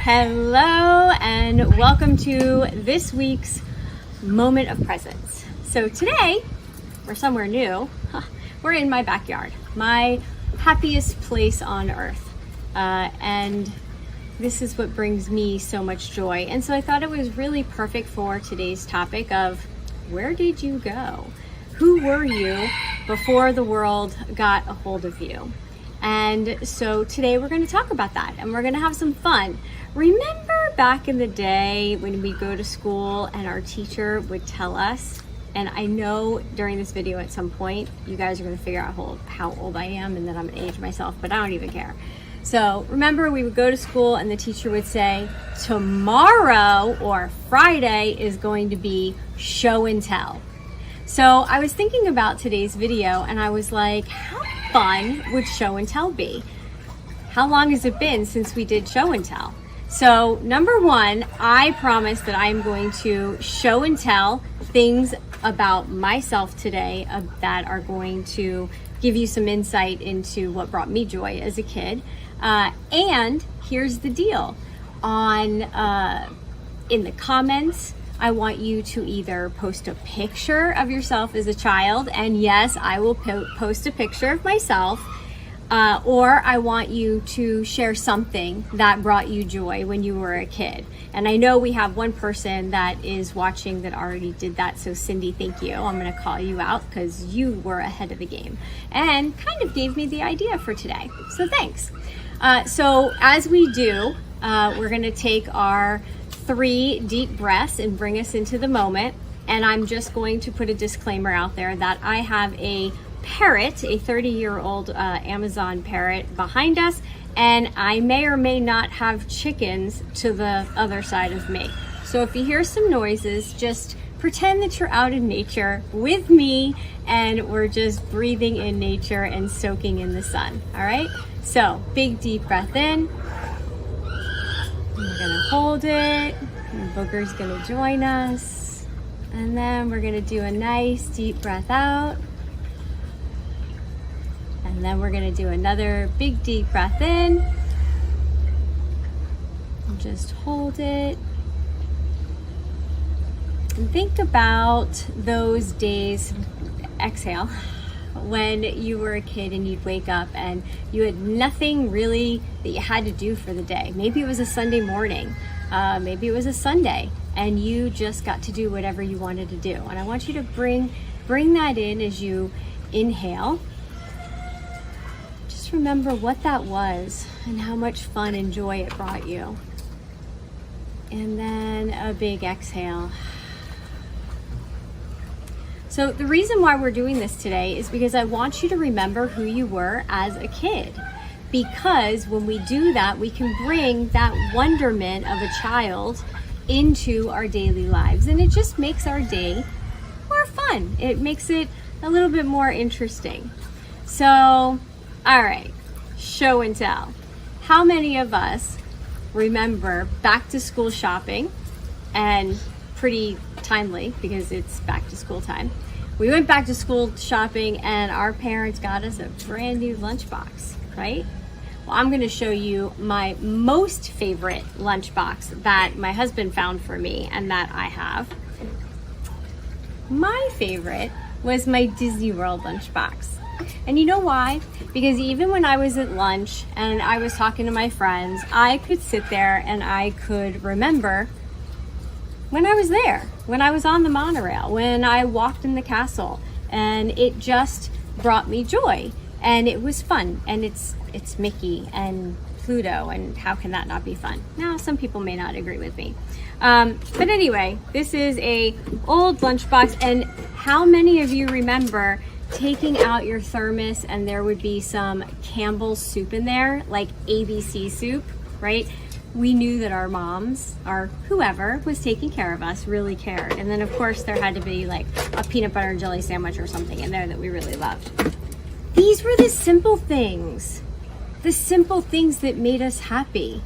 Hello and welcome to this week's Moment of Presence. So today, we're somewhere new. We're in my backyard, my happiest place on earth. And this is what brings me so much joy. And so I thought it was really perfect for today's topic of where did you go? Who were you before the world got a hold of you? And so today we're going to talk about that and we're going to have some fun. Remember back in the day when we go to school and our teacher would tell us, and I know during this video at some point you guys are going to figure out how old I am and then I'm going to age myself, but I don't even care. So remember, we would go to school and the teacher would say, tomorrow or Friday is going to be show and tell. So I was thinking about today's video and I was like, how fun would show and tell be? How long has it been since we did show and tell? So number one, I promise that I'm going to show and tell things about myself today that are going to give you some insight into what brought me joy as a kid. And here's the deal. In the comments, I want you to either post a picture of yourself as a child, and yes, I will post a picture of myself, or I want you to share something that brought you joy when you were a kid. And I know we have one person that is watching that already did that, so Cindy, thank you. I'm gonna call you out because you were ahead of the game and kind of gave me the idea for today, so thanks. So as we do, we're gonna take our 3 deep breaths and bring us into the moment. And I'm just going to put a disclaimer out there that I have a parrot, a 30-year-old Amazon parrot behind us, and I may or may not have chickens to the other side of me. So if you hear some noises, just pretend that you're out in nature with me and we're just breathing in nature and soaking in the sun. All right, so big deep breath in. We're gonna hold it, and Booger's gonna join us. And then we're gonna do a nice deep breath out. And then we're gonna do another big deep breath in. And just hold it. And think about those days, exhale, when you were a kid and you'd wake up and you had nothing really that you had to do for the day. Maybe it was a Sunday morning, maybe it was a Sunday, and you just got to do whatever you wanted to do. And I want you to bring that in as you inhale. Just remember what that was and how much fun and joy it brought you. And then a big exhale. So the reason why we're doing this today is because I want you to remember who you were as a kid. Because when we do that, we can bring that wonderment of a child into our daily lives. And it just makes our day more fun. It makes it a little bit more interesting. So, all right, show and tell. How many of us remember back to school shopping? And pretty timely because it's back to school time. We went back to school shopping and our parents got us a brand new lunchbox, right? Well, I'm going to show you my most favorite lunchbox that my husband found for me and that I have. My favorite was my Disney World lunchbox. And you know why? Because even when I was at lunch and I was talking to my friends, I could sit there and I could remember when I was there, when I was on the monorail, when I walked in the castle, and it just brought me joy, and it was fun, and it's Mickey and Pluto, and how can that not be fun? Now, some people may not agree with me, but anyway, this is a old lunchbox, and how many of you remember taking out your thermos and there would be some Campbell's soup in there, like ABC soup, right? We knew that our moms or whoever was taking care of us really cared. And then of course there had to be like a peanut butter and jelly sandwich or something in there that we really loved. These were the simple things that made us happy.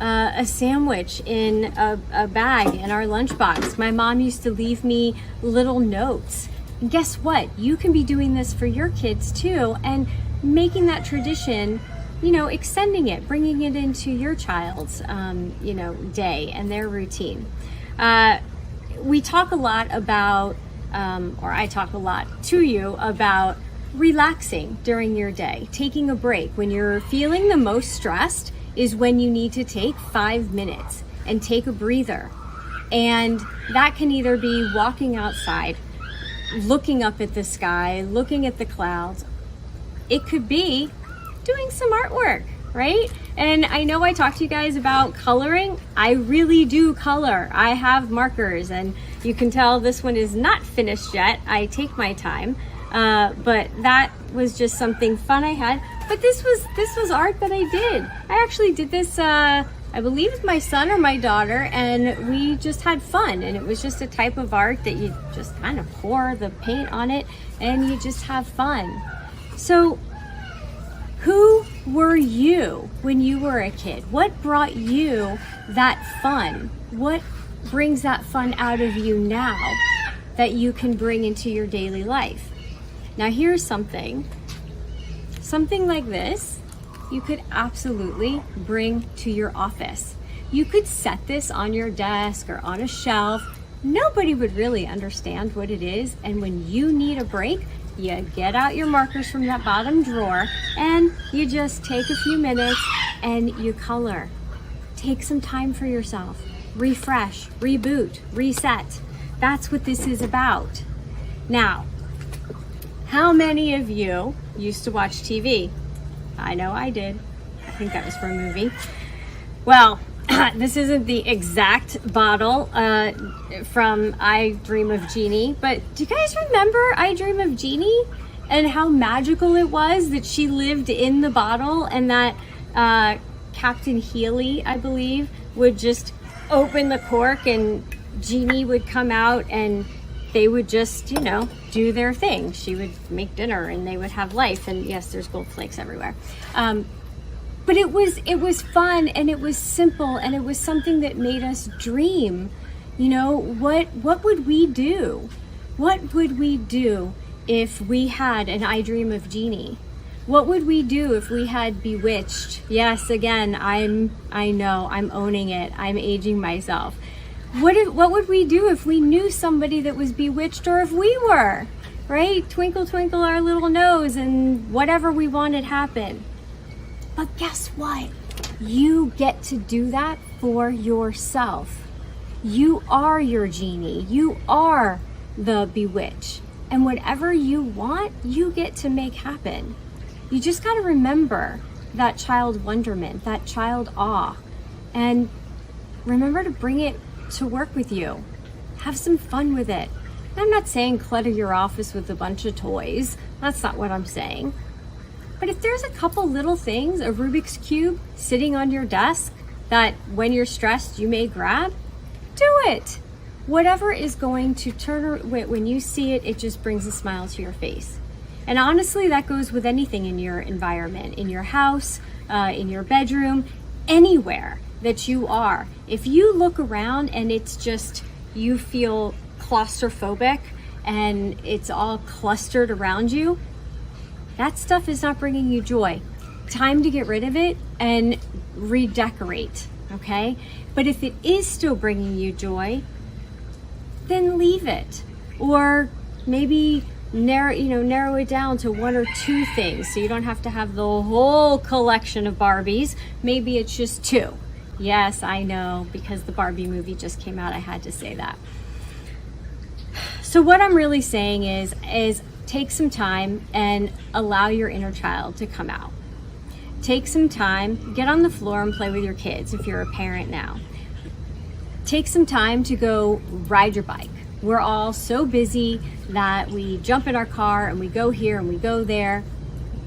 A sandwich in a bag in our lunchbox. My mom used to leave me little notes. And guess what? You can be doing this for your kids too and making that tradition extending it, bringing it into your child's, day and their routine. We talk a lot about, or I talk a lot to you about relaxing during your day, taking a break. When you're feeling the most stressed is when you need to take 5 minutes and take a breather. And that can either be walking outside, looking up at the sky, looking at the clouds. It could be doing some artwork, right? And I know I talked to you guys about coloring. I really do color. I have markers, and you can tell this one is not finished yet. I take my time, but that was just something fun I had. But this was art that I did. I actually did this, I believe with my son or my daughter, and we just had fun. And it was just a type of art that you just kind of pour the paint on it and you just have fun. So who were you when you were a kid? What brought you that fun? What brings that fun out of you now that you can bring into your daily life? Now here's something like this, you could absolutely bring to your office. You could set this on your desk or on a shelf. Nobody would really understand what it is. And when you need a break, you get out your markers from that bottom drawer and you just take a few minutes and you color. Take some time for yourself. Refresh, reboot, reset. That's what this is about. Now, how many of you used to watch TV? I know I did. I think that was for a movie. Well, this isn't the exact bottle from I Dream of Jeannie, but do you guys remember I Dream of Jeannie and how magical it was that she lived in the bottle, and that Captain Healy, I believe, would just open the cork and Jeannie would come out and they would just, do their thing. She would make dinner and they would have life. And yes, there's gold flakes everywhere. But it was fun and it was simple and it was something that made us dream. What would we do? What would we do if we had an I Dream of Jeannie? What would we do if we had Bewitched? Yes, again, I know, I'm owning it. I'm aging myself. What would we do if we knew somebody that was bewitched, or if we were, right? Twinkle, twinkle our little nose and whatever we wanted happened. But guess what? You get to do that for yourself. You are your genie. You are the bewitched. And whatever you want, you get to make happen. You just got to remember that child wonderment, that child awe, and remember to bring it to work with you. Have some fun with it. I'm not saying clutter your office with a bunch of toys. That's not what I'm saying. But if there's a couple little things, a Rubik's Cube sitting on your desk that when you're stressed you may grab, do it. Whatever is going to when you see it, it just brings a smile to your face. And honestly, that goes with anything in your environment, in your house, in your bedroom, anywhere that you are. If you look around and it's just, you feel claustrophobic and it's all clustered around you, that stuff is not bringing you joy. Time to get rid of it and redecorate, okay? But if it is still bringing you joy, then leave it. Or maybe narrow it down to one or two things so you don't have to have the whole collection of Barbies. Maybe it's just two. Yes, I know, because the Barbie movie just came out, I had to say that. So what I'm really saying is take some time and allow your inner child to come out. Take some time, get on the floor and play with your kids if you're a parent now. Take some time to go ride your bike. We're all so busy that we jump in our car and we go here and we go there.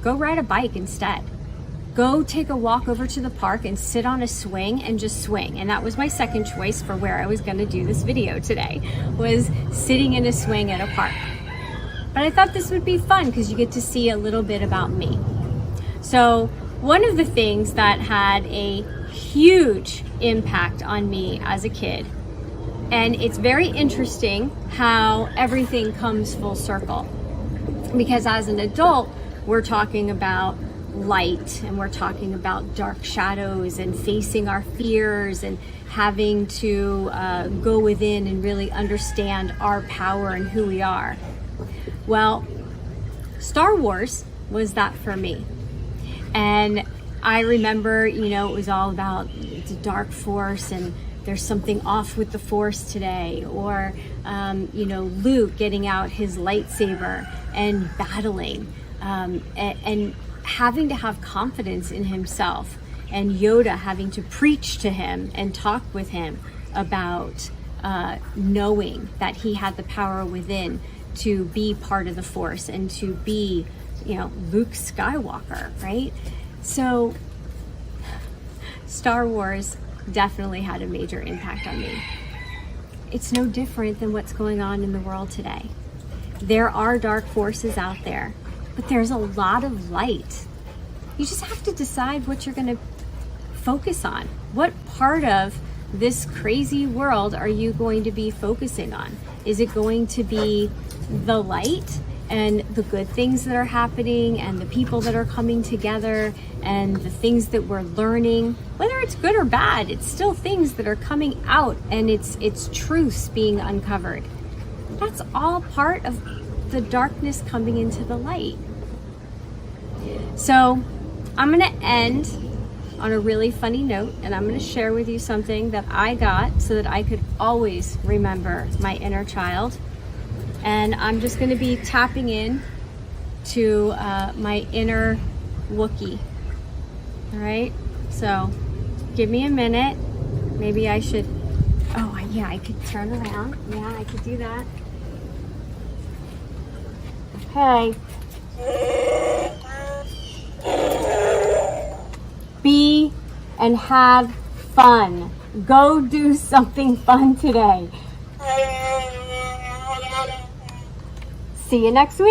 Go ride a bike instead. Go take a walk over to the park and sit on a swing and just swing. And that was my second choice for where I was going to do this video today, was sitting in a swing at a park. But I thought this would be fun because you get to see a little bit about me. So one of the things that had a huge impact on me as a kid, and it's very interesting how everything comes full circle, because as an adult, we're talking about light, and we're talking about dark shadows and facing our fears and having to go within and really understand our power and who we are. Well, Star Wars was that for me. And I remember, it was all about the dark force and there's something off with the force today, or Luke getting out his lightsaber and battling, and having to have confidence in himself, and Yoda having to preach to him and talk with him about knowing that he had the power within to be part of the force and to be, Luke Skywalker, right? So Star Wars definitely had a major impact on me. It's no different than what's going on in the world today. There are dark forces out there, but there's a lot of light. You just have to decide what you're going to focus on. What part of this crazy world are you going to be focusing on? Is it going to be the light and the good things that are happening and the people that are coming together and the things that we're learning? Whether it's good or bad, it's still things that are coming out, and it's truths being uncovered. That's all part of the darkness coming into the light. So I'm going to end on a really funny note, and I'm going to share with you something that I got so that I could always remember my inner child. And I'm just going to be tapping in to my inner Wookiee. All right, so give me a minute. Maybe I should, yeah, I could turn around. Yeah, I could do that. Okay. Be and have fun. Go do something fun today. See you next week.